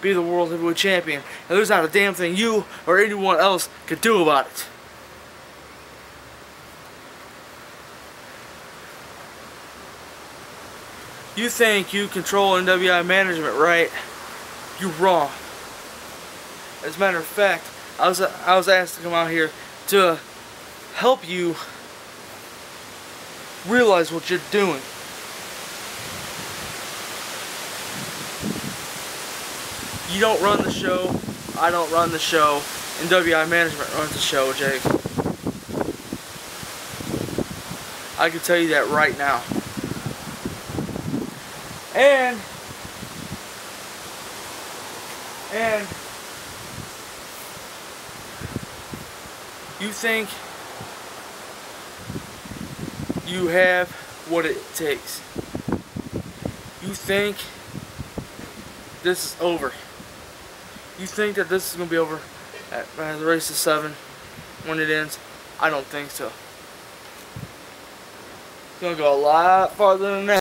be the World Heavyweight Champion. And there's not a damn thing you or anyone else could do about it. You think you control NWI management, right? You're wrong. As a matter of fact, I was asked to come out here to help you realize what you're doing. You don't run the show. I don't run the show. NWI management runs the show, Jake. I can tell you that right now. And you think you have what it takes. You think this is over. You think that this is going to be over at the race of 7 when it ends? I don't think so. It's going to go a lot farther than that.